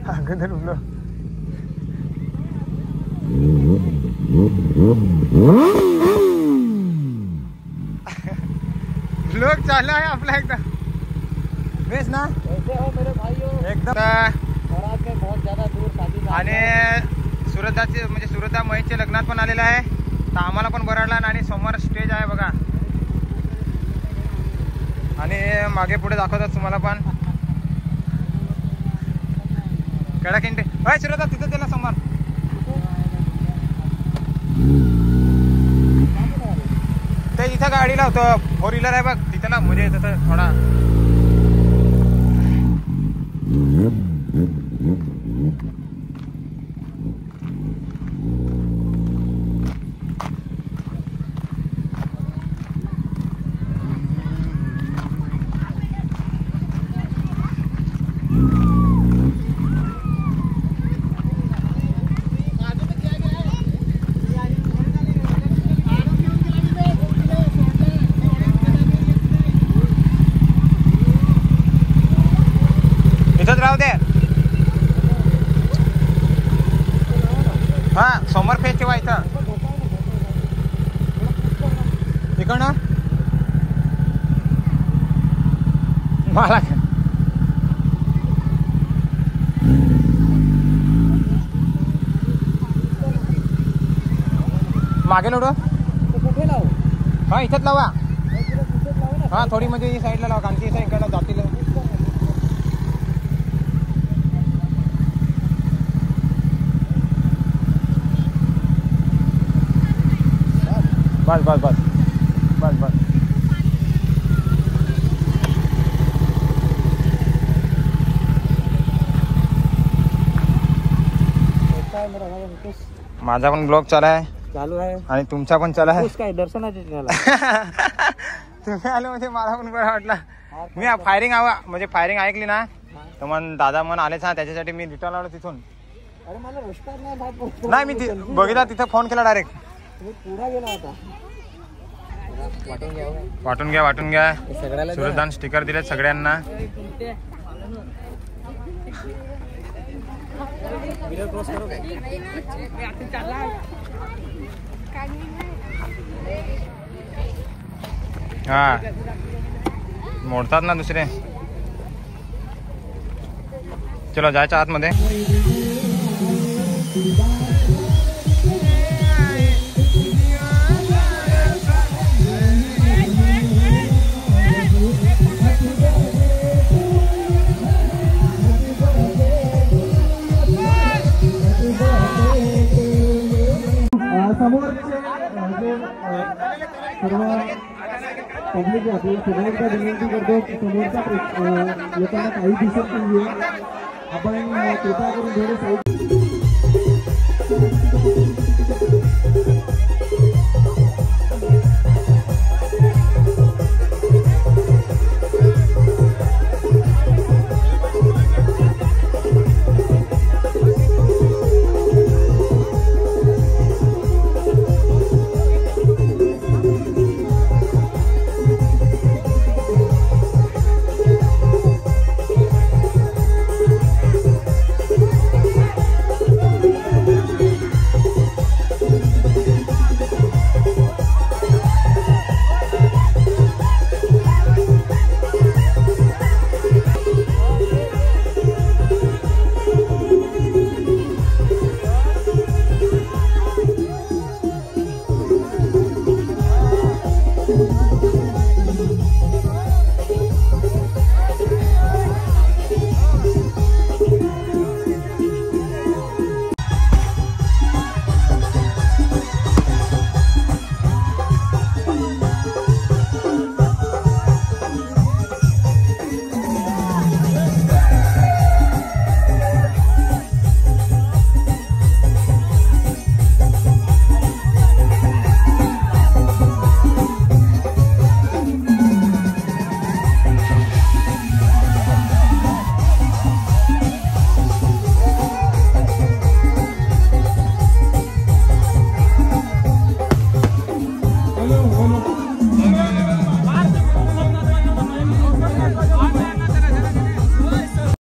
अगोदर ब्लॉग चालू आहे आपला एकदम बेस ना कैसे हो मेरे भाइयों एकदम बारात में बहुत ज्यादा दूर शादी आणि सुरताचे म्हणजे सुरता महेशच्या लग्नात पण आलेला आहे तर आम्हाला पण बराडला आणि समोर स्टेज आहे बघा आणि मागे पुढे दाखवतात तुम्हाला पण कडा किंटे होय सुरता तिथं त्याला समोर ते इथं गाडी लावतो 4 व्हीलर आहे बघ तिथं ना म्हणजे तसं थोडा इथंच राहू दे हा समोर फेस ठेवा इथं इकडनं मला मागे लोड हा इथंच लावा हा थोडी म्हणजे ही साईडला लावा कारण की इकडं जातील बस बस बस बस बस माझा पण ब्लॉग चालू आहे आणि तुमचा पण चालू आहे काय दर्शनाचे तुम्ही आले म्हणजे मला पण बरं वाटलं मी फायरिंग म्हणजे फायरिंग ऐकली ना तर मग दादा मन आलेच ना त्याच्यासाठी मी रिटर्न आलो तिथून अरे मला रस्ता नाही मी बघितला तिथं फोन केला डायरेक्ट पुढे गेला होता वाटून घ्या सुरतदान स्टिकर दिलेत सगळ्यांना हा मोडतात ना दुसरे चलो जायच्या आतमध्ये समोरचे सर्व पब्लिक आपल्याला सगळ्यांचा विनंती करतो की समोरच्या लोकांना काही दिसत नाहीये आपण कृपा करून थोडे साईड